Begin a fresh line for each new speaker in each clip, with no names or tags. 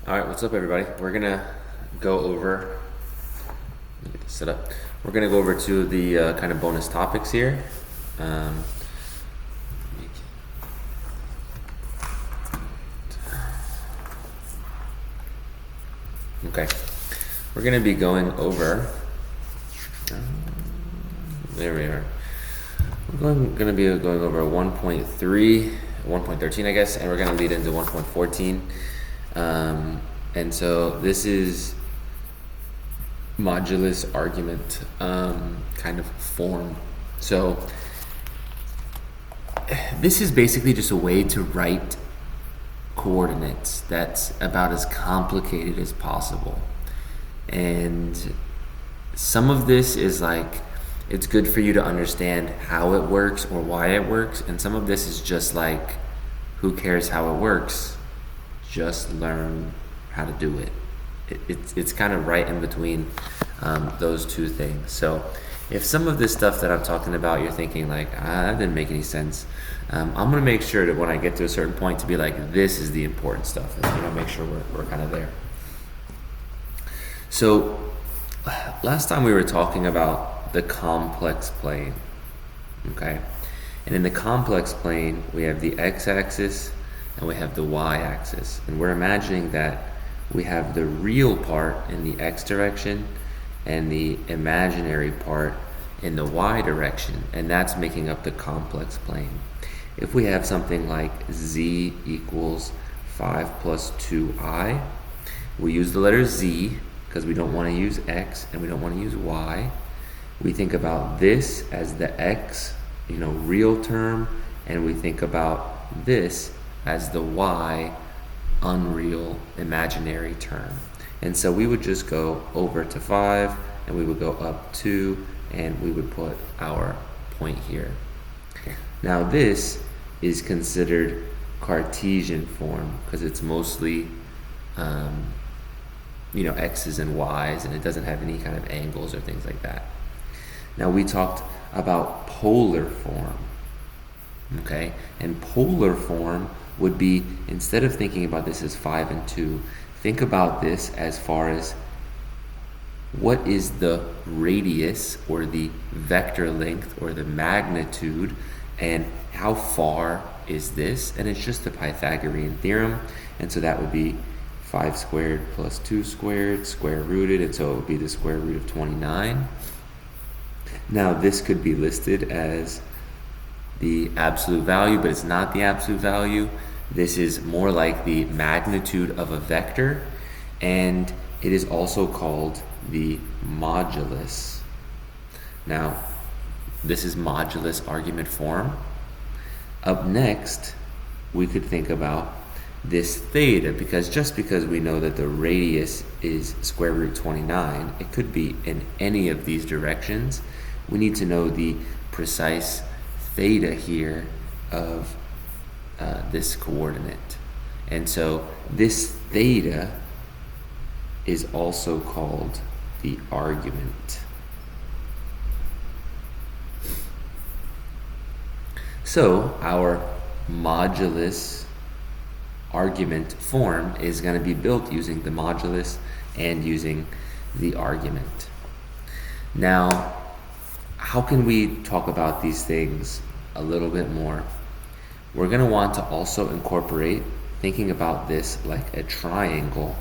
All right, what's up, everybody? We're gonna go over. Let me get this set up. We're gonna go over to the kind of bonus topics here. Um, okay, we're gonna be going over. There we are. Gonna be going over 1.3, 1.13, I guess, and we're gonna lead into 1.14. And so this is modulus argument kind of form. So this is basically just a way to write coordinates that's about as complicated as possible. And some of this is like, it's good for you to understand how it works or why it works, and some of this is just like, who cares how it works? Just learn how to do it. It's kind of right in between those two things. So if some of this stuff that I'm talking about, you're thinking like, that didn't make any sense, I'm going to make sure that when I get to a certain point to be like, this is the important stuff, and make sure we're kind of there. So last time we were talking about the complex plane, okay? And in the complex plane, we have the x-axis and we have the y-axis. And we're imagining that we have the real part in the x direction and the imaginary part in the y direction, and that's making up the complex plane. If we have something like z equals 5 plus 2i, we use the letter z because we don't want to use x and we don't want to use y. We think about this as the x, real term, and we think about this as the y, unreal, imaginary term. And so we would just go over to 5, and we would go up 2, and we would put our point here. Now this is considered Cartesian form because it's mostly x's and y's, and it doesn't have any kind of angles or things like that. Now we talked about polar form, okay? And polar form would be, instead of thinking about this as 5 and 2, think about this as far as what is the radius or the vector length or the magnitude, and how far is this? And it's just the Pythagorean theorem, and so that would be 5 squared plus 2 squared, square rooted, and so it would be the square root of 29. Now this could be listed as the absolute value, but it's not the absolute value. This is more like the magnitude of a vector, and it is also called the modulus. Now, this is modulus argument form. Up next, we could think about this theta, because we know that the radius is square root 29, it could be in any of these directions. We need to know the precise theta here of this coordinate. And so this theta is also called the argument. So our modulus argument form is going to be built using the modulus and using the argument. Now, how can we talk about these things a little bit more? We're going to want to also incorporate, thinking about this like a triangle,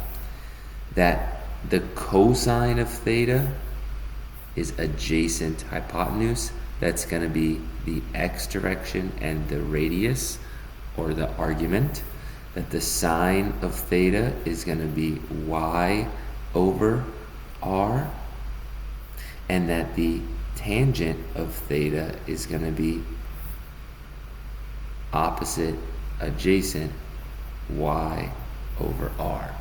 that the cosine of theta is adjacent hypotenuse. That's going to be the x direction and the radius, or the argument. That the sine of theta is going to be y over r, and that the tangent of theta is going to be opposite adjacent y over r.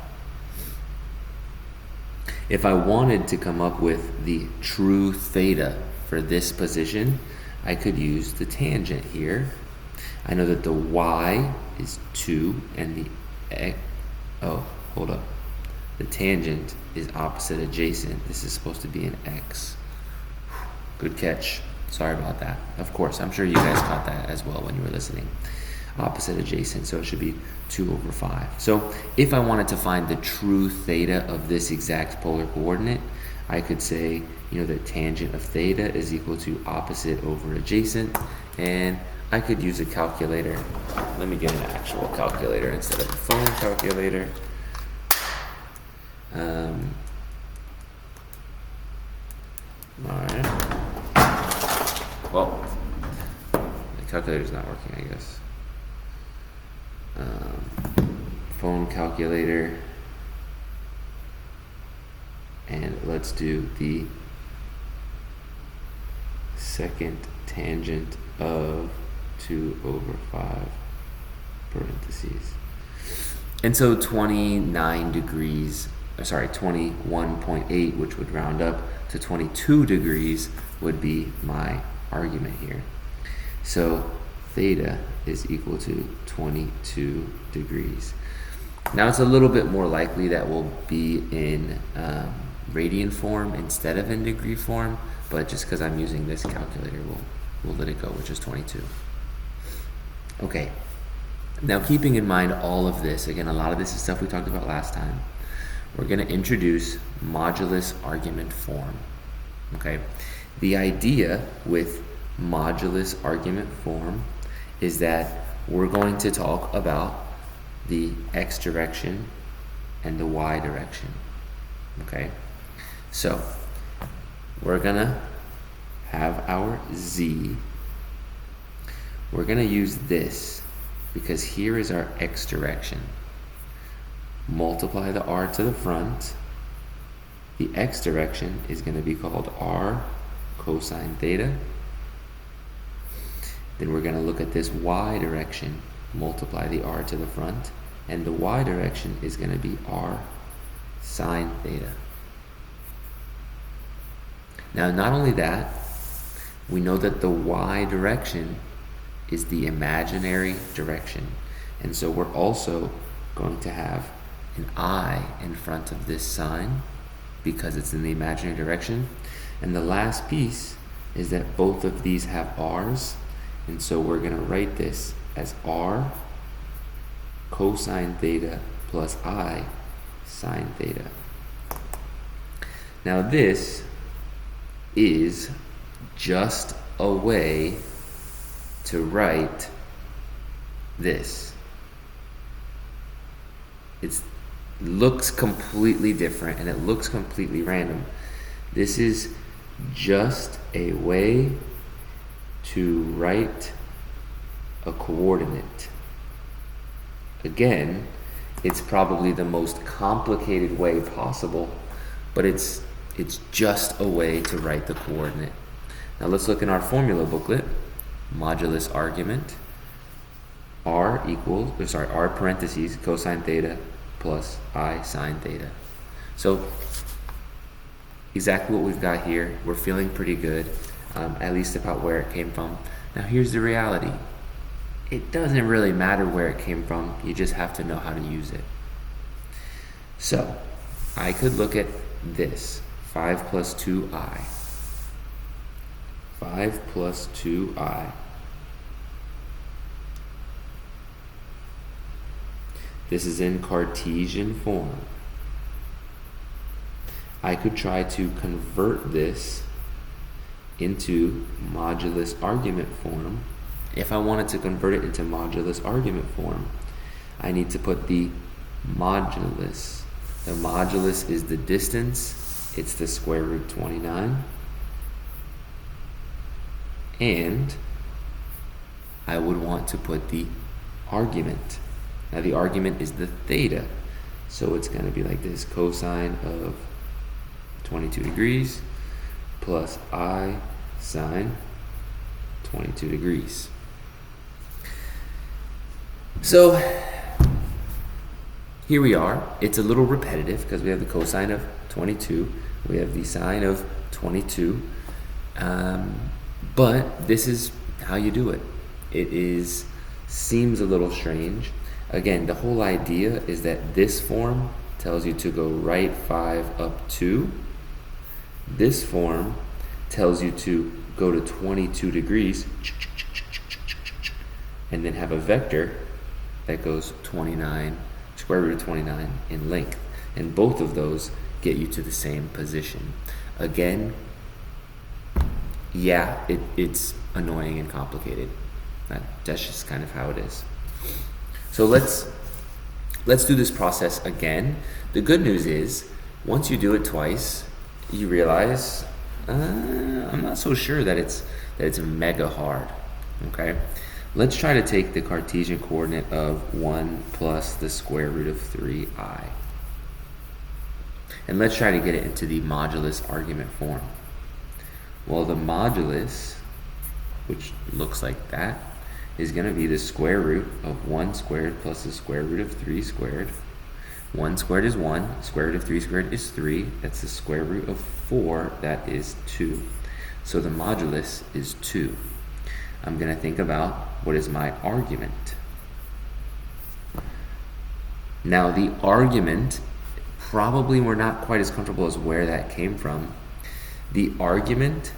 If I wanted to come up with the true theta for this position, I could use the tangent here. I know that the y is 2 and the x, the tangent is opposite adjacent. This is supposed to be an x. Good catch. Sorry about that. Of course, I'm sure you guys caught that as well when you were listening. opposite adjacent, so it should be 2 over 5. So if I wanted to find the true theta of this exact polar coordinate, I could say, that tangent of theta is equal to opposite over adjacent, and I could use a calculator. Let me get an actual calculator instead of a phone calculator. Alright. Well, the calculator's not working, I guess. Phone calculator. And let's do the second tangent of 2 over 5 parentheses. And so 21.8, which would round up to 22 degrees, would be my argument here. So theta is equal to 22 degrees. Now it's a little bit more likely that we'll be in radian form instead of in degree form, but just because I'm using this calculator, we'll let it go, which is 22. Okay, now keeping in mind all of this, again, a lot of this is stuff we talked about last time, we're going to introduce modulus argument form. Okay, the idea with modulus argument form is that we're going to talk about the x direction and the y direction. Okay, so we're gonna have our z. We're gonna use this because here is our x direction. Multiply the r to the front. The x direction is going to be called r cosine theta. Then we're going to look at this y direction. Multiply the r to the front, and the y direction is going to be r sine theta. Now, not only that, we know that the y direction is the imaginary direction, and so we're also going to have an I in front of this sign because it's in the imaginary direction. And the last piece is that both of these have r's, and so we're going to write this as r cosine theta plus I sine theta. Now this is just a way to write this. It looks completely different and it looks completely random. This is just a way to write a coordinate. Again, it's probably the most complicated way possible, but it's just a way to write the coordinate. Now let's look in our formula booklet. Modulus argument, r parentheses cosine theta plus I sine theta. So exactly what we've got here. We're feeling pretty good, at least about where it came from. Now here's the reality. It doesn't really matter where it came from. You just have to know how to use it. So I could look at this. 5 plus 2i. 5 plus 2i. This is in Cartesian form. I could try to convert this into modulus argument form. If I wanted to convert it into modulus argument form, I need to put the modulus. The modulus is the distance. It's the square root 29. And I would want to put the argument. Now the argument is the theta. So it's going to be like this. Cosine of 22 degrees plus I sine 22 degrees. So here we are. It's a little repetitive because we have the cosine of 22. We have the sine of 22. But this is how you do it. It seems a little strange. Again, the whole idea is that this form tells you to go right 5 up 2. This form tells you to go to 22 degrees and then have a vector that goes 29, square root of 29 in length. And both of those get you to the same position. Again, yeah, it's annoying and complicated. That's just kind of how it is. So let's do this process again. The good news is, once you do it twice, you realize, I'm not so sure that it's mega hard. Okay? Let's try to take the Cartesian coordinate of 1 plus the square root of 3i. And let's try to get it into the modulus argument form. Well, the modulus, which looks like that, is going to be the square root of 1 squared plus the square root of 3 squared. 1 squared is 1, square root of 3 squared is 3. That's the square root of 4, that is 2. So the modulus is 2. I'm going to think about what is my argument. Now the argument, probably we're not quite as comfortable as where that came from. The argument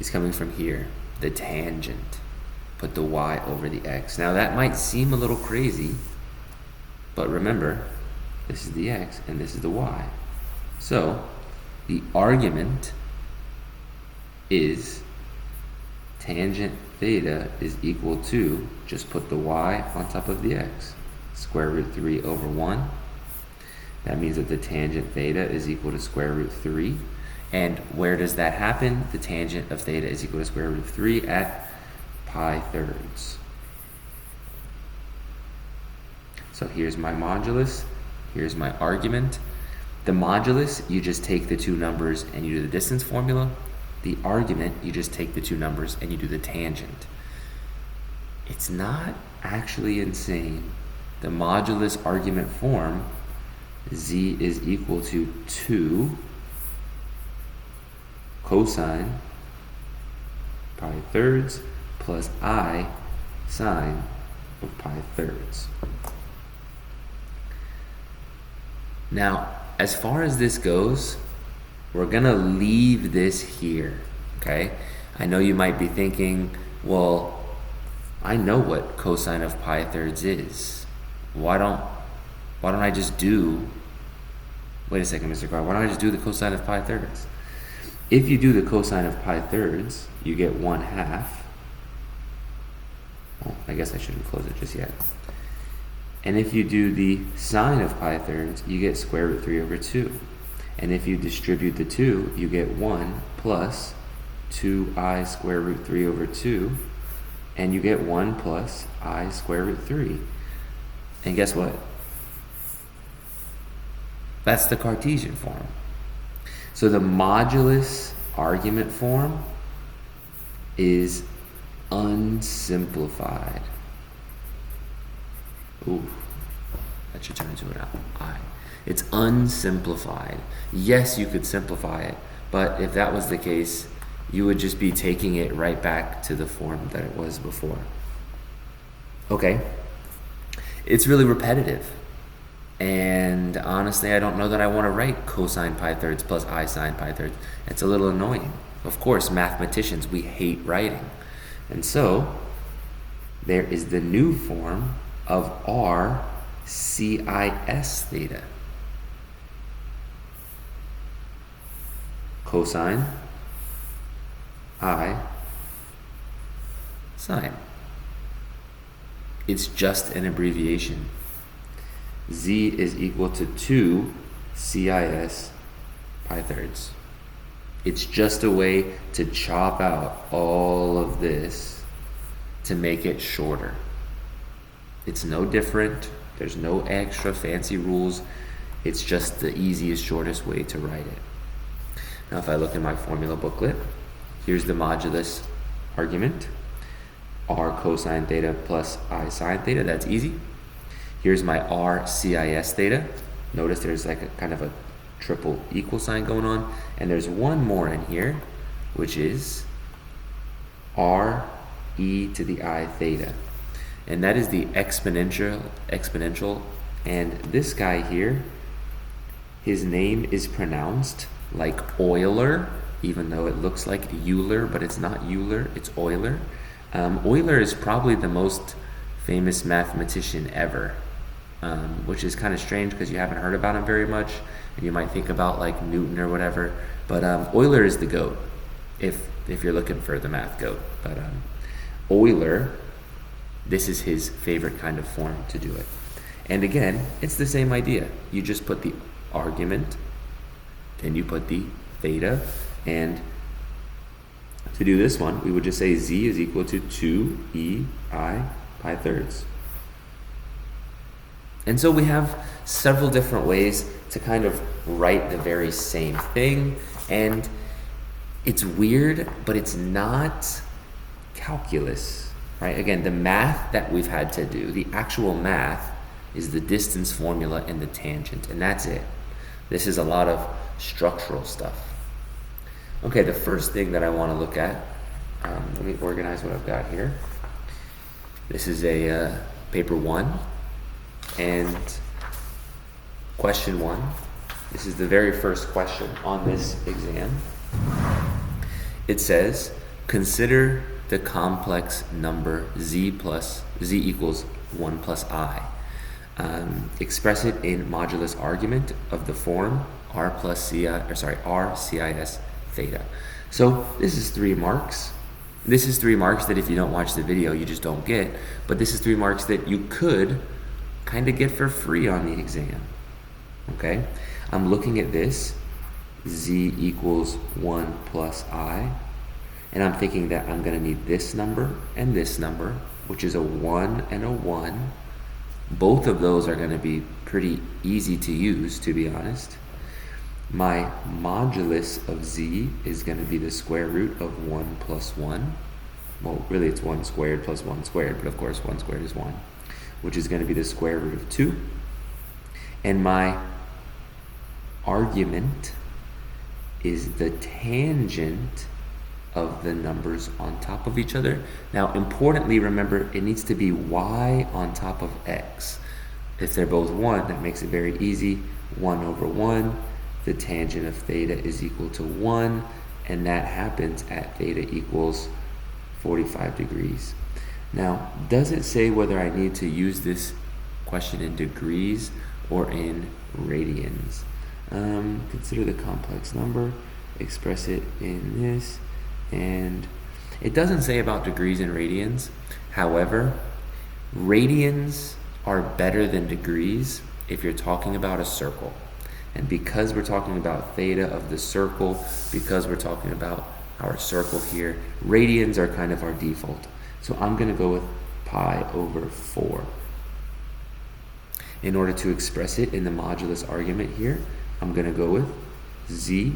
is coming from here, the tangent. Put the y over the x. Now that might seem a little crazy, but remember, this is the x and this is the y. So the argument is tangent theta is equal to, just put the y on top of the x, square root 3 over 1. That means that the tangent theta is equal to square root 3. And where does that happen? The tangent of theta is equal to square root of 3 at pi thirds. So here's my modulus, here's my argument. The modulus, you just take the two numbers and you do the distance formula. The argument, you just take the two numbers and you do the tangent. It's not actually insane. The modulus argument form, z is equal to 2 cosine pi thirds plus I sine of pi thirds. Now, as far as this goes, we're going to leave this here, okay? I know you might be thinking, well, I know what cosine of pi thirds is. Why don't I just do, wait a second, Mr. Carr, why don't I just do the cosine of pi thirds? If you do the cosine of pi thirds, you get 1/2. Well, I guess I shouldn't close it just yet. And if you do the sine of pi thirds, you get square root 3 over 2. And if you distribute the 2, you get 1 plus 2i square root 3 over 2. And you get 1 plus I square root 3. And guess what? That's the Cartesian form. So the modulus argument form is unsimplified. Ooh, that should turn into an I. It's unsimplified. Yes, you could simplify it, but if that was the case, you would just be taking it right back to the form that it was before. Okay, it's really repetitive. And honestly, I don't know that I want to write cosine pi thirds plus I sine pi thirds. It's a little annoying. Of course, mathematicians, we hate writing. And so, there is the new form of r cis theta. Cosine I sine. It's just an abbreviation. Z is equal to 2 cis pi thirds. It's just a way to chop out all of this to make it shorter. It's no different. There's no extra fancy rules. It's just the easiest, shortest way to write it. Now, if I look in my formula booklet, here's the modulus argument. R cosine theta plus I sine theta. That's easy. Here's my r cis theta. Notice there's like a kind of a triple equal sign going on. And there's one more in here, which is r e to the I theta. And that is the exponential. And this guy here, his name is pronounced like Euler. even though it looks like Euler, but it's not Euler, it's Euler. Euler is probably the most famous mathematician ever, which is kind of strange because you haven't heard about him very much, and you might think about like Newton or whatever. But Euler is the GOAT, if you're looking for the math GOAT. But Euler, this is his favorite kind of form to do it. And again, it's the same idea. You just put the argument, then you put the theta, and to do this one, we would just say z is equal to 2 ei pi thirds. And so we have several different ways to kind of write the very same thing, and it's weird, but it's not calculus, right? Again, the math that we've had to do, the actual math, is the distance formula and the tangent, and that's it. This is a lot of structural stuff. Okay, the first thing that I want to look at, let me organize what I've got here. This is a paper 1, and question 1. This is the very first question on this exam. It says, consider the complex number z equals 1 plus I. Express it in modulus argument of the form r CIS theta. So this is 3 marks. This is 3 marks that if you don't watch the video, you just don't get. But this is 3 marks that you could kind of get for free on the exam. Okay? I'm looking at this, z equals 1 plus I, and I'm thinking that I'm going to need this number and this number, which is a 1 and a 1. Both of those are going to be pretty easy to use, to be honest. My modulus of z is going to be the square root of 1 plus 1. Well, really it's 1 squared plus 1 squared, but of course 1 squared is 1, which is going to be the square root of 2. And my argument is the tangent of the numbers on top of each other. Now, importantly, remember, it needs to be y on top of x. If they're both 1, that makes it very easy. 1 over 1, the tangent of theta is equal to 1, and that happens at theta equals 45 degrees. Now, does it say whether I need to use this question in degrees or in radians? Consider the complex number, express it in this, and it doesn't say about degrees and radians. However, radians are better than degrees if you're talking about a circle. And because we're talking about theta of the circle, because we're talking about our circle here, radians are kind of our default. So I'm going to go with pi over 4. In order to express it in the modulus argument here, I'm going to go with z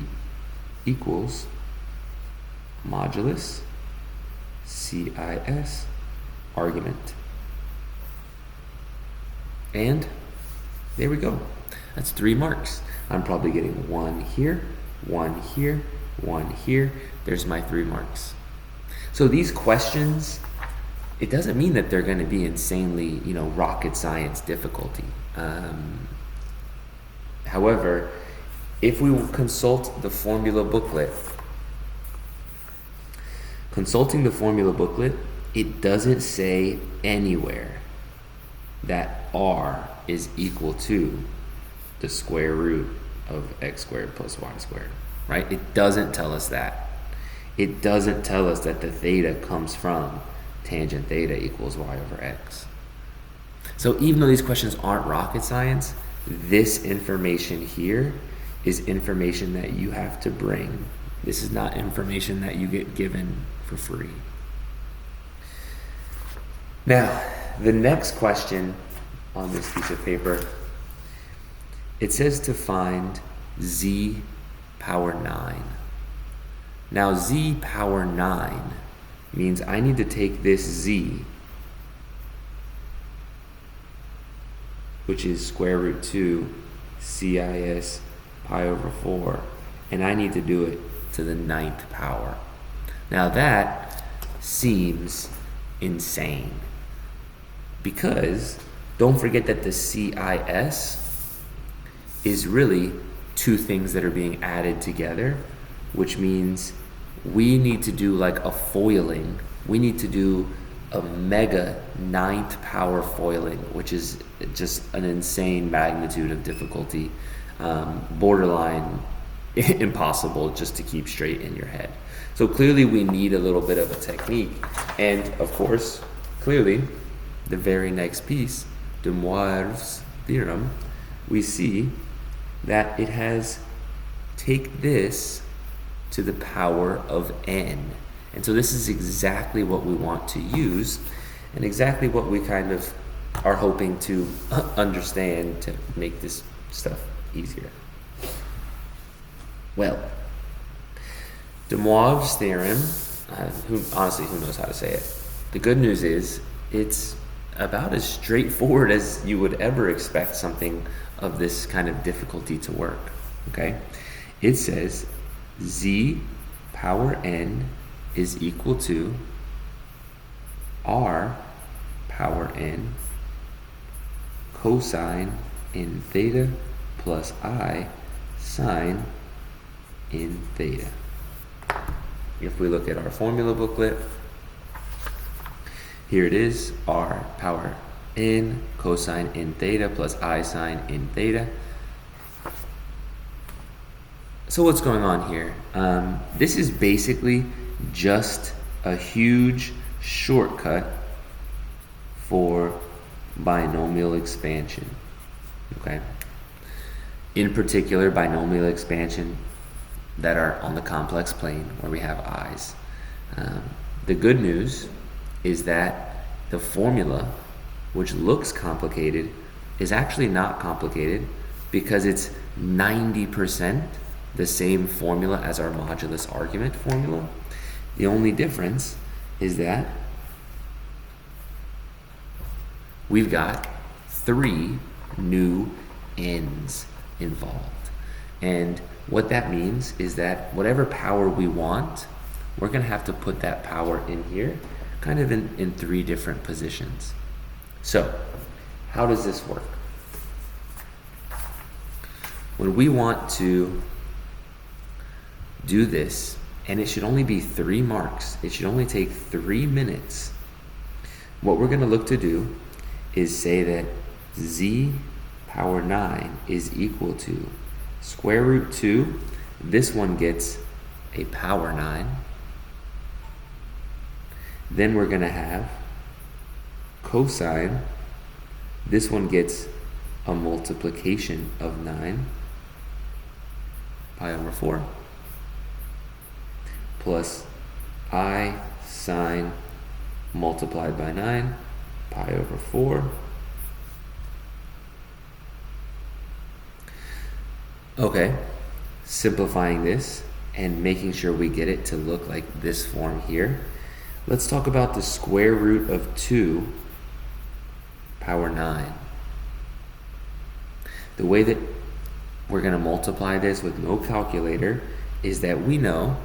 equals modulus CIS argument. And there we go. That's 3 marks. I'm probably getting 1 here, 1 here, 1 here. There's my 3 marks. So these questions, it doesn't mean that they're going to be insanely, rocket science difficulty. However, if we consult the formula booklet, consulting the formula booklet, it doesn't say anywhere that r is equal to the square root of x squared plus y squared, right? It doesn't tell us that. It doesn't tell us that the theta comes from tangent theta equals y over x. So even though these questions aren't rocket science, this information here is information that you have to bring. This is not information that you get given for free. Now, the next question on this piece of paper, it says to find z power 9. Now, z power 9 means I need to take this z, which is square root 2 CIS pi over 4, and I need to do it to the 9th power. Now that seems insane, because don't forget that the CIS is really 2 things that are being added together. which means we need to do like a foiling. We need to do a mega 9th power foiling, which is just an insane magnitude of difficulty, borderline impossible just to keep straight in your head. So clearly we need a little bit of a technique. And of course, clearly, the very next piece, Demoivre's theorem, we see that it has take this to the power of n. And so this is exactly what we want to use and exactly what we kind of are hoping to understand to make this stuff easier. Well, Demoivre's theorem, who knows how to say it? The good news is it's about as straightforward as you would ever expect something of this kind of difficulty to work, okay? It says z power n is equal to r power n cosine in theta plus I sine in theta. If we look at our formula booklet, here it is, r power n cosine in theta plus I sine in theta. So what's going on here? This is basically just a huge shortcut for binomial expansion, okay? In particular, binomial expansion that are on the complex plane where we have i's. The good news is that the formula, which looks complicated, is actually not complicated because it's 90% the same formula as our modulus argument formula. The only difference is that we've got 3 new n's involved. And what that means is that whatever power we want, we're going to have to put that power in here, kind of in 3 different positions. So, how does this work? When we want to do this, and it should only be 3 marks, it should only take 3 minutes, what we're going to look to do is say that z power 9 is equal to square root 2, this one gets a power 9, then we're going to have cosine, this one gets a multiplication of 9, pi over 4, plus I sine multiplied by 9, pi over 4. Okay, simplifying this and making sure we get it to look like this form here. Let's talk about the square root of 2 power 9. The way that we're going to multiply this with no calculator is that we know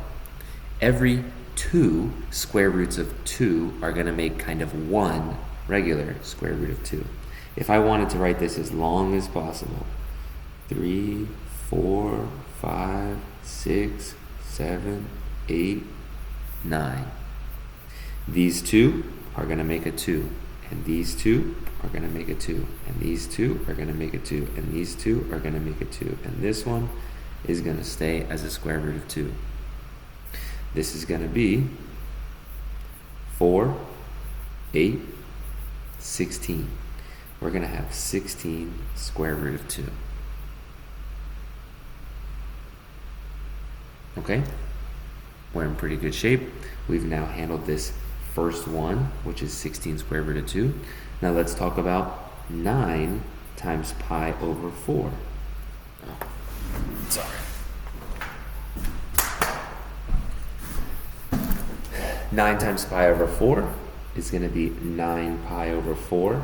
every 2 square roots of 2 are going to make kind of 1 regular square root of 2. If I wanted to write this as long as possible, 3, 4, 5, 6, 7, 8, 9. These 2 are going to make a 2, and these 2 are going to make a 2, and these 2 are going to make a 2, and these 2 are going to make a 2, and this one is going to stay as a square root of 2. This is going to be 4, 8, 16. We're going to have 16 square root of 2. Okay? We're in pretty good shape. We've now handled this first one, which is 16 square root of 2. Now let's talk about 9 times pi over 4. Oh, sorry. 9 times pi over 4 is going to be 9 pi over 4.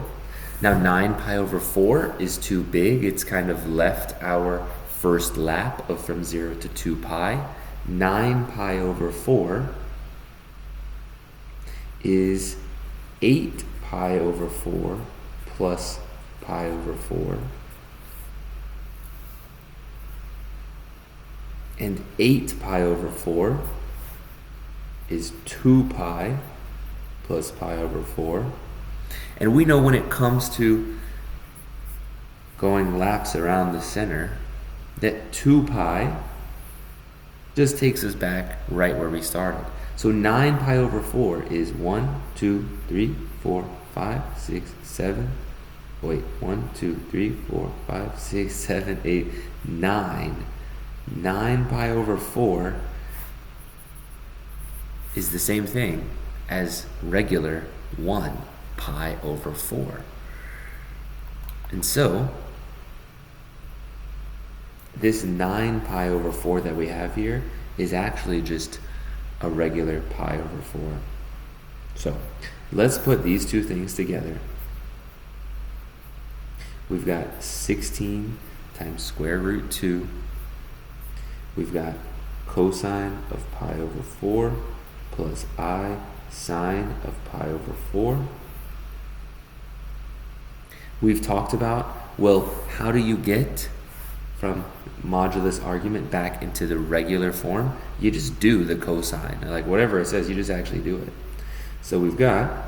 Now 9 pi over 4 is too big. It's kind of left our first lap of from 0 to 2 pi. 9 pi over 4 is 8 pi over 4 plus pi over 4. And 8 pi over 4 is 2 pi plus pi over 4. And we know when it comes to going laps around the center, that 2 pi just takes us back right where we started. So 9 pi over 4 is 1, 2, 3, 4, 5, 6, 7. Wait, 1, 2, 3, 4, 5, 6, 7, 8, 9. 9 pi over 4 is the same thing as regular 1 pi over 4. And so, this 9 pi over 4 that we have here is actually just a regular pi over 4. So, let's put these two things together. We've got 16 times square root 2. We've got cosine of pi over 4 plus I sine of pi over 4. We've talked about, well, how do you get from modulus argument back into the regular form? You just do the cosine. Like whatever it says, you just actually do it. So we've got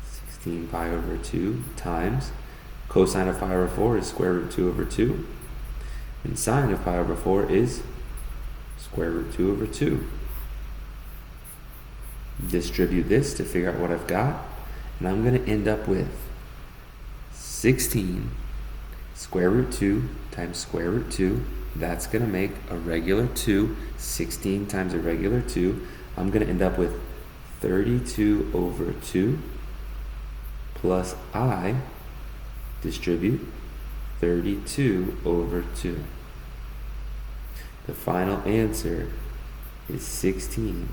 16 pi over 2 times cosine of pi over 4 is square root 2 over 2. And sine of pi over 4 is square root 2 over 2. Distribute this to figure out what I've got. And I'm going to end up with 16 square root 2 times square root 2. That's going to make a regular 2. 16 times a regular 2. I'm going to end up with 32 over 2 plus I distribute 32 over 2. The final answer is 16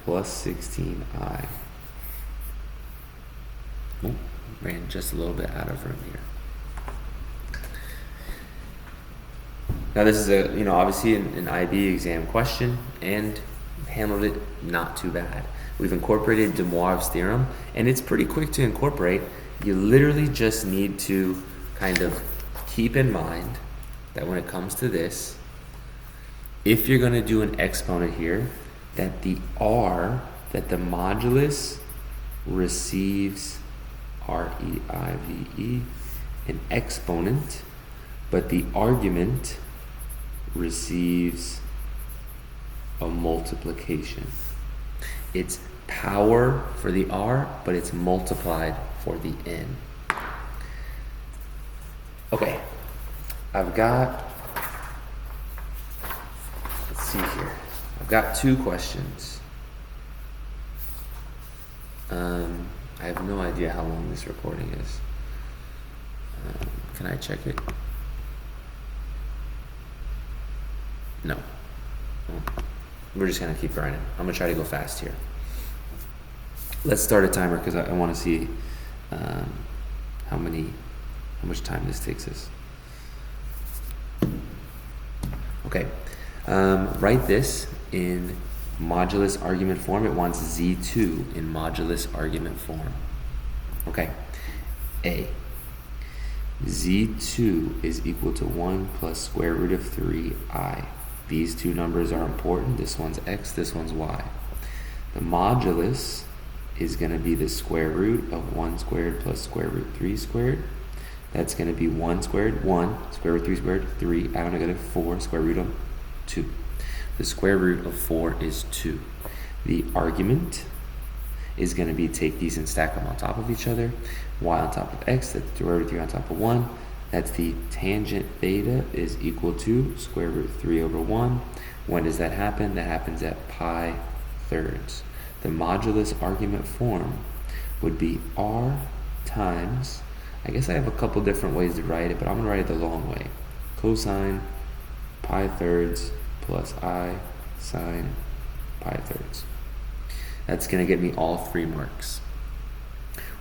plus 16i. Oh, ran just a little bit out of room here. Now this is obviously an IB exam question, and handled it not too bad. We've incorporated Demoivre's theorem, and it's pretty quick to incorporate. You literally just need to kind of keep in mind that when it comes to this, if you're going to do an exponent here, that the modulus receives R-E-I-V-E, an exponent, but the argument receives a multiplication. It's power for the R, but it's multiplied for the N. Okay, I've got, let's see here. I've got 2 questions. I have no idea how long this recording is. Can I check it? No. We're just gonna keep grinding. I'm gonna try to go fast here. Let's start a timer because I want to see how much time this takes us. Okay, write this in modulus argument form. It wants Z2 in modulus argument form. Okay, A. Z2 is equal to 1 plus square root of 3i. These two numbers are important. This one's x, this one's y. The modulus is going to be the square root of 1 squared plus square root 3 squared. That's going to be 1 squared, 1, square root 3 squared, 3, add on together, 4, square root of 2. The square root of 4 is 2. The argument is going to be take these and stack them on top of each other. Y on top of x, that's the root of 3 on top of 1. That's the tangent theta is equal to square root 3 over 1. When does that happen? That happens at pi thirds. The modulus argument form would be r times, I guess I have a couple different ways to write it, but I'm going to write it the long way. Cosine pi thirds plus I sine pi thirds. That's going to get me all 3 marks.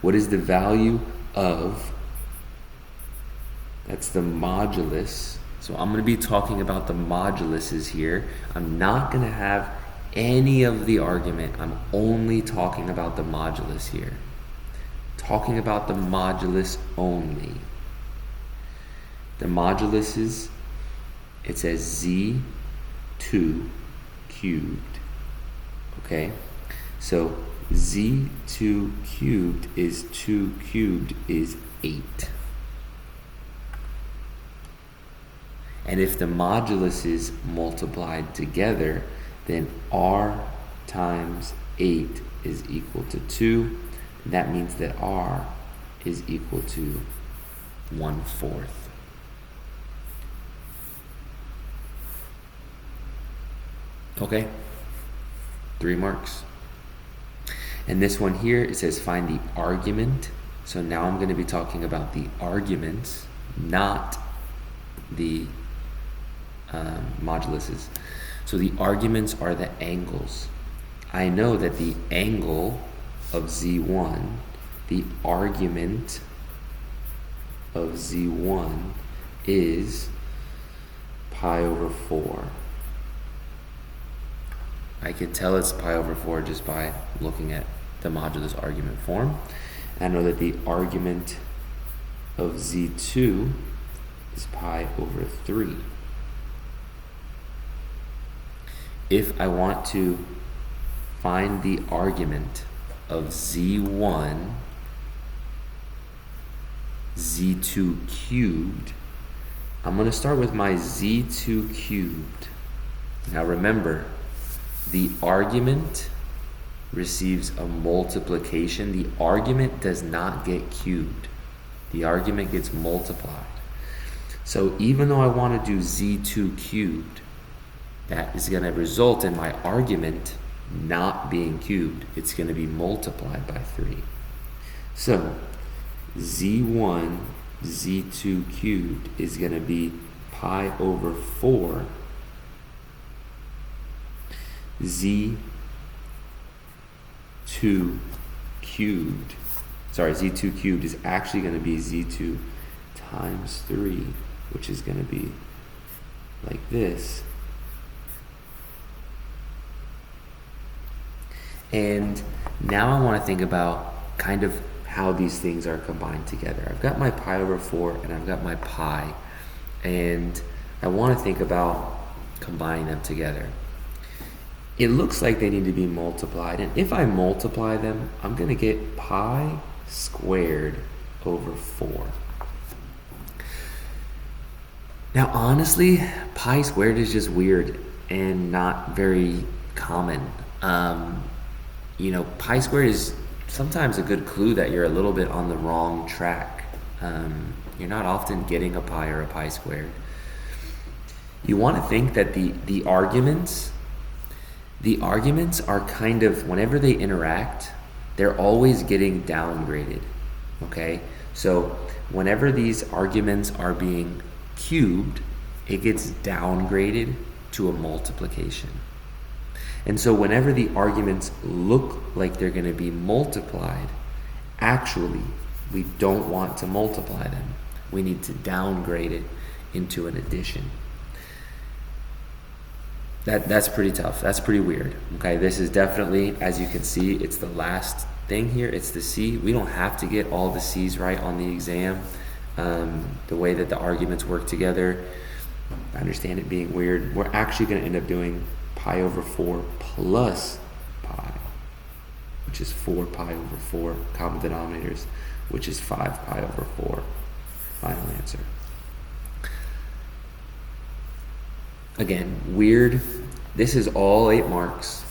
What is the value of, that's the modulus. So I'm going to be talking about the moduluses here. I'm not going to have any of the argument. I'm only talking about the modulus here. Talking about the modulus only. The moduluses it says z2 cubed. Okay, so z2 cubed is 2 cubed is 8. And if the moduluses multiplied together, then r times 8 is equal to 2. That means that r is equal to 1/4. Okay, 3 marks. And this one here, it says find the argument. So now I'm going to be talking about the arguments, not the moduluses. So the arguments are the angles. I know that the angle of z1, the argument of z1 is pi/4. I can tell it's pi/4 just by looking at the modulus argument form. I know that the argument of z2 is pi/3. If I want to find the argument of z1, z2 cubed, I'm going to start with my z2 cubed. Now remember, the argument receives a multiplication. The argument does not get cubed. The argument gets multiplied. So even though I want to do z2 cubed, that is going to result in my argument not being cubed. It's going to be multiplied by 3. So z1, z2 cubed is going to be pi/4 z2 cubed. Sorry, z2 cubed is actually going to be z2 times 3, which is going to be like this. And now I want to think about kind of how these things are combined together. I've got my pi/4 and I've got my pi, and I want to think about combining them together. It looks like they need to be multiplied, and if I multiply them, I'm going to get pi squared over 4. Now honestly, pi squared is just weird and not very common. Pi squared is sometimes a good clue that you're a little bit on the wrong track. You're not often getting a pi or a pi squared. You want to think that the arguments are kind of, whenever they interact, they're always getting downgraded. Okay? So whenever these arguments are being cubed, it gets downgraded to a multiplication. And so whenever the arguments look like they're going to be multiplied, actually, we don't want to multiply them. We need to downgrade it into an addition. That's pretty tough. That's pretty weird. Okay, this is definitely, as you can see, it's the last thing here. It's the C. We don't have to get all the C's right on the exam. The way that the arguments work together, I understand it being weird. We're actually going to end up doing pi/4 plus pi, which is 4 pi/4, common denominators, which is 5 pi/4. Final answer. Again, weird. This is all 8 marks.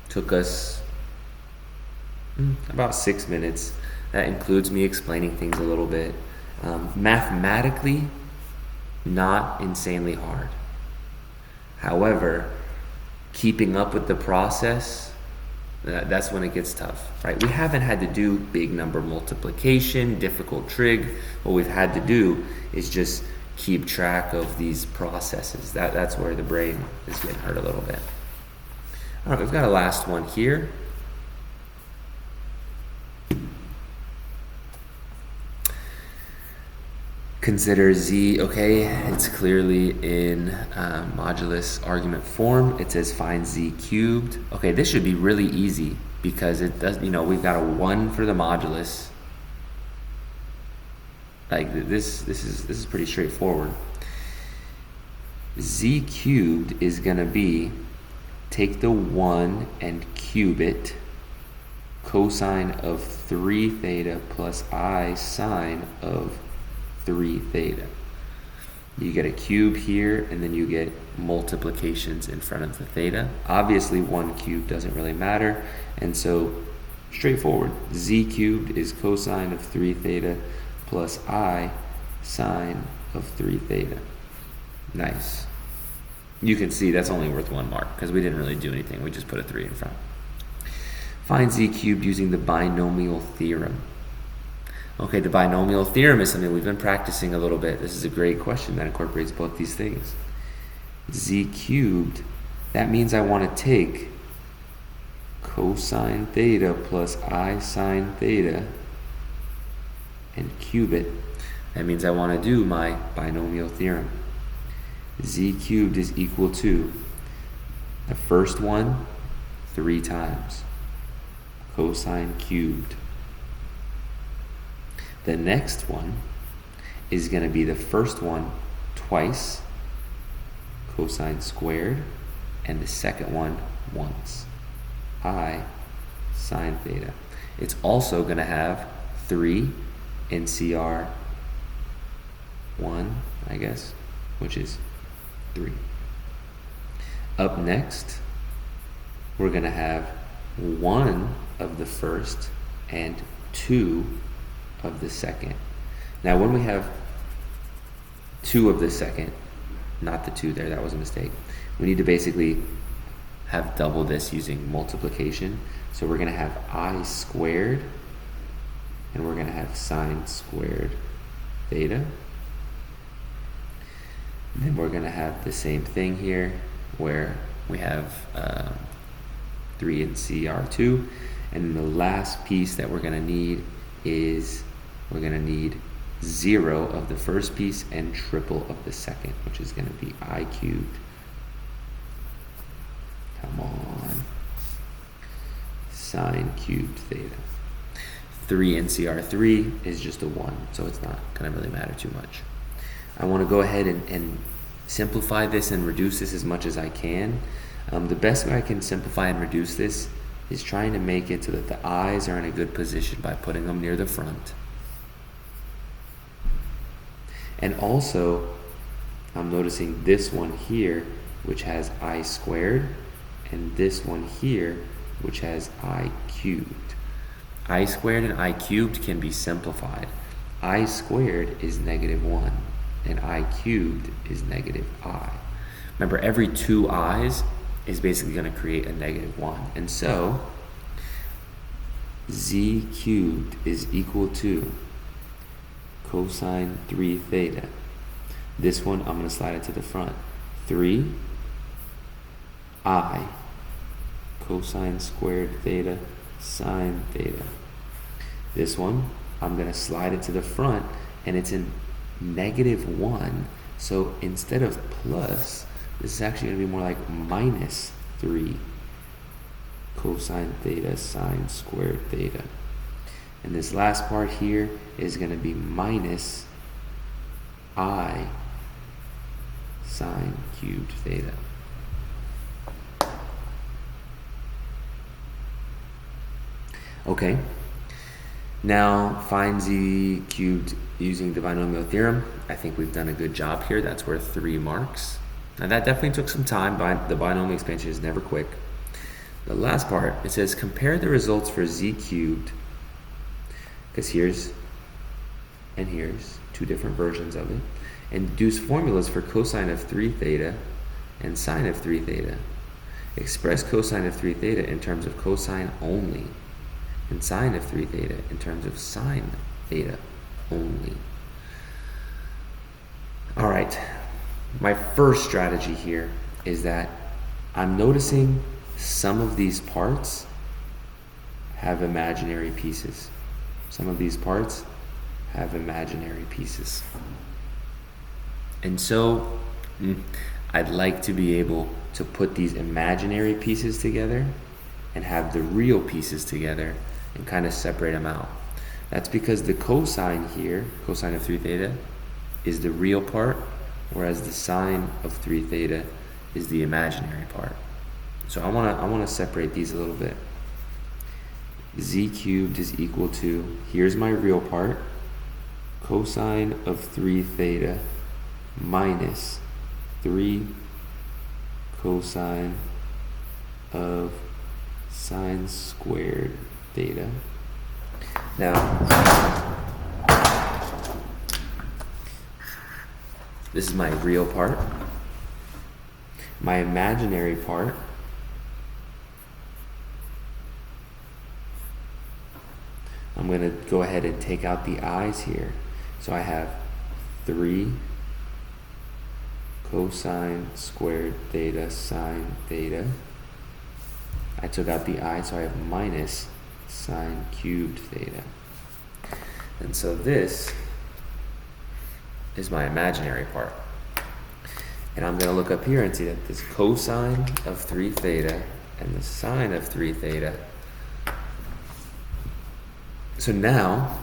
Took us about 6 minutes. That includes me explaining things a little bit. Mathematically, not insanely hard. However, keeping up with the process, that's when it gets tough, right? We haven't had to do big number multiplication, difficult trig. What we've had to do is just keep track of these processes. That's where the brain is getting hurt a little bit. All right, we've got a last one here. Consider Z, okay, it's clearly in modulus argument form. It says find Z cubed. Okay, this should be really easy because it does, we've got a 1 for the modulus. Like this is pretty straightforward. Z cubed is going to be, take the 1 and cube it, cosine of 3 theta plus I sine of 3 theta. You get a cube here, and then you get multiplications in front of the theta. Obviously, 1 cubed doesn't really matter, and so straightforward. Z cubed is cosine of 3 theta plus I sine of 3 theta. Nice. You can see that's only worth 1 mark because we didn't really do anything. We just put a 3 in front. Find Z cubed using the binomial theorem. Okay, the binomial theorem is something we've been practicing a little bit. This is a great question that incorporates both these things. Z cubed, that means I want to take cosine theta plus I sine theta and cube it. That means I want to do my binomial theorem. Z cubed is equal to the first one 3 times, cosine cubed. The next one is going to be the first one twice, cosine squared, and the second one once, I sine theta. It's also going to have 3 NCR 1, I guess, which is 3. Up next, we're going to have 1 of the first and 2 of the second. Now, when we have 2 of the second, not the 2 there, that was a mistake. We need to basically have double this using multiplication. So we're going to have I squared, and we're going to have sine squared theta. And then we're going to have the same thing here where we have 3 in CR2. And the last piece that we're going to need is we're going to need 0 of the first piece and triple of the second, which is going to be I cubed. Come on. Sine cubed theta. 3 in CR3 is just a 1, so it's not going to really matter too much. I want to go ahead and simplify this and reduce this as much as I can. The best way I can simplify and reduce this is trying to make it so that the eyes are in a good position by putting them near the front. And also, I'm noticing this one here, which has I squared, and this one here, which has I cubed. I squared and I cubed can be simplified. I squared is -1, and I cubed is -I. Remember, every 2 i's is basically going to create a -1. And so, Z cubed is equal to cosine 3 theta. This one, I'm going to slide it to the front. 3 I cosine squared theta sine theta. This one, I'm going to slide it to the front, and it's in -1. So instead of plus, this is actually going to be more like -3 cosine theta sine squared theta. And this last part here is going to be minus I sine cubed theta. Okay, now find Z cubed using the binomial theorem. I think we've done a good job here. That's worth 3 marks. Now that definitely took some time. The binomial expansion is never quick. The last part, it says compare the results for Z cubed, because here's and here's 2 different versions of it, and deduce formulas for cosine of 3 theta and sine of 3 theta. Express cosine of 3 theta in terms of cosine only, and sine of 3 theta in terms of sine theta only. All right, my first strategy here is that I'm noticing some of these parts have imaginary pieces. Some of these parts have imaginary pieces. And so I'd like to be able to put these imaginary pieces together and have the real pieces together and kind of separate them out. That's because the cosine here, cosine of 3 theta, is the real part, whereas the sine of 3 theta is the imaginary part. So I want to separate these a little bit. Z cubed is equal to, here's my real part, cosine of 3 theta minus 3 cosine of sine squared theta. Now, this is my real part. My imaginary part I'm going to go ahead and take out the i's here. So I have 3 cosine squared theta sine theta. I took out the I, so I have minus sine cubed theta. And so this is my imaginary part. And I'm going to look up here and see that this cosine of 3 theta and the sine of 3 theta. So now,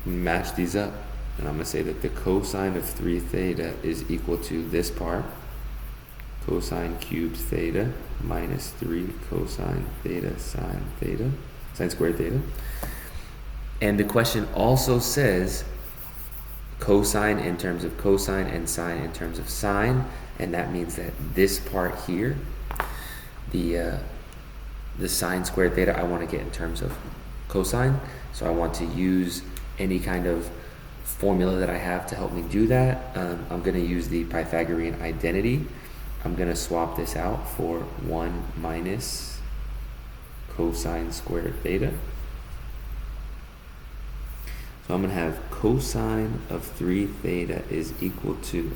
match these up. And I'm going to say that the cosine of 3 theta is equal to this part, cosine cubed theta minus 3 cosine theta sine theta, sine squared theta. And the question also says cosine in terms of cosine and sine in terms of sine, and that means that this part here, the sine squared theta, I want to get in terms of cosine. So I want to use any kind of formula that I have to help me do that. I'm going to use the Pythagorean identity. I'm going to swap this out for 1 minus cosine squared theta. So I'm going to have cosine of 3 theta is equal to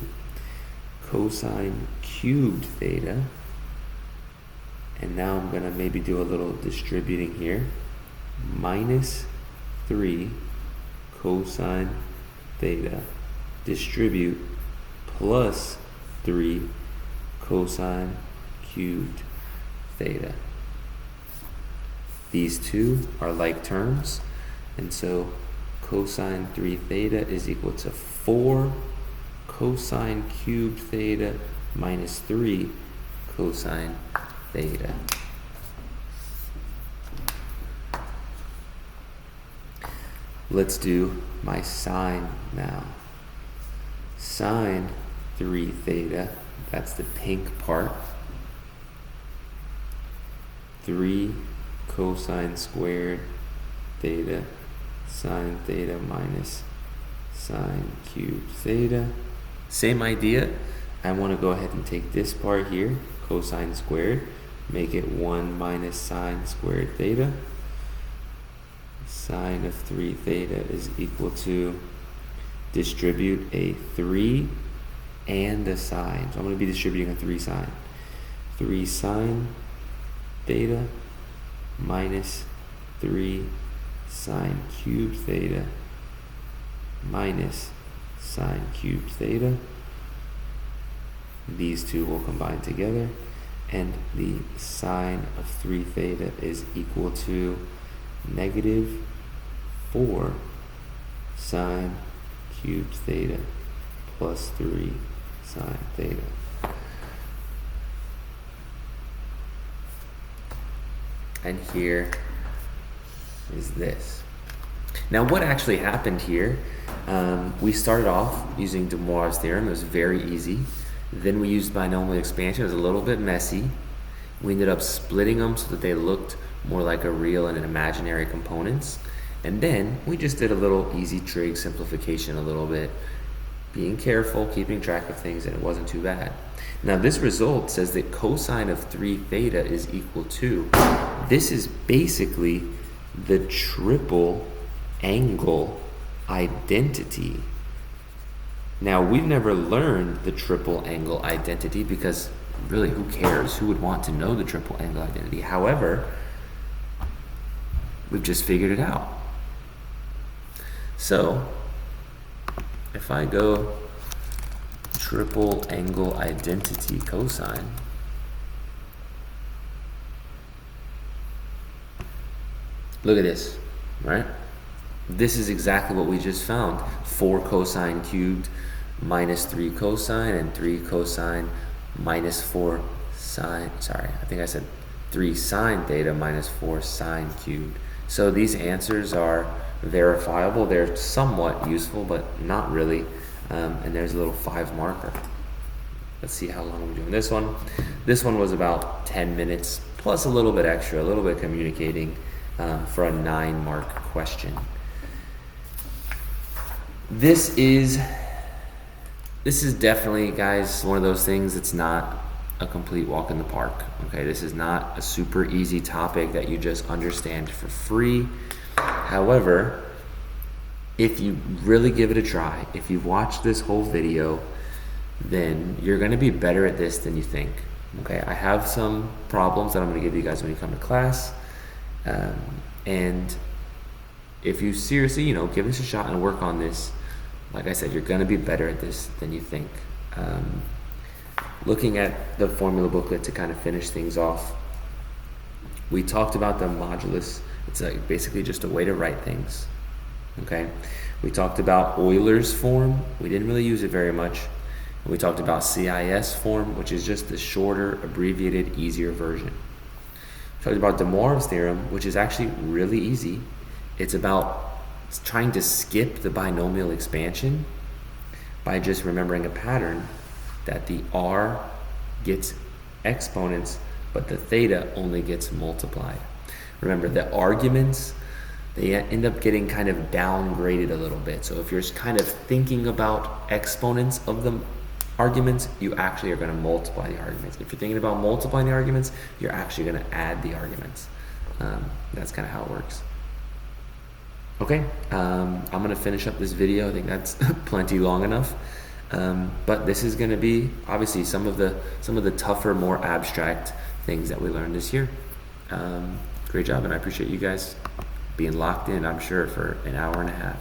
cosine cubed theta. And now I'm going to maybe do a little distributing here. Minus 3 cosine theta distribute plus 3 cosine cubed theta. These two are like terms, and so cosine 3 theta is equal to 4 cosine cubed theta minus 3 cosine theta. Let's do my sine now. Sine 3 theta, that's the pink part. 3 cosine squared theta sine theta minus sine cubed theta. Same idea. I want to go ahead and take this part here, cosine squared, make it 1 minus sine squared theta. Sine of 3 theta is equal to, distribute a 3 and a sine. So I'm going to be distributing a 3 sine. 3 sine theta minus 3 sine cubed theta minus sine cubed theta. These two will combine together, and the sine of 3 theta is equal to negative 4 sine cubed theta plus 3 sine theta. And here is this. Now what actually happened here, we started off using Demoivre's theorem. It was very easy. Then we used binomial expansion. It was a little bit messy. We ended up splitting them so that they looked more like a real and an imaginary components. And then we just did a little easy trig simplification a little bit, being careful, keeping track of things, and it wasn't too bad. Now this result says that cosine of 3 theta is equal to, this is basically the triple angle identity. Now we've never learned the triple angle identity because really who cares? Who would want to know the triple angle identity? However, we've just figured it out. So if I go triple angle identity cosine, look at this, right? This is exactly what we just found. 4 cosine cubed minus 3 cosine, and 3 cosine minus 4 sine, sorry, I think I said 3 sine theta minus 4 sine cubed. So these answers are verifiable. They're somewhat useful, but not really. And there's a little 5 marker. Let's see how long we're doing this one. This one was about 10 minutes, plus a little bit extra, a little bit communicating for a 9 mark question. This is definitely, guys, one of those things that's not a complete walk in the park. Okay, this is not a super easy topic that you just understand for free. However, if you really give it a try, if you watch this whole video, then you're going to be better at this than you think. Okay, I have some problems that I'm going to give you guys when you come to class, and if you seriously, give this a shot and work on this, like I said, you're going to be better at this than you think. Looking at the formula booklet to kind of finish things off, we talked about the modulus. It's basically just a way to write things. Okay, we talked about Euler's form. We didn't really use it very much. We talked about CIS form, which is just the shorter, abbreviated, easier version. We talked about Demoivre's theorem, which is actually really easy. It's about trying to skip the binomial expansion by just remembering a pattern that the r gets exponents, but the theta only gets multiplied. Remember, the arguments, they end up getting kind of downgraded a little bit. So if you're kind of thinking about exponents of the arguments, you actually are going to multiply the arguments. If you're thinking about multiplying the arguments, you're actually going to add the arguments. That's kind of how it works. Okay, I'm going to finish up this video. I think that's plenty long enough. But this is going to be obviously some of the tougher, more abstract things that we learned this year. Great job, and I appreciate you guys being locked in, I'm sure, for an hour and a half.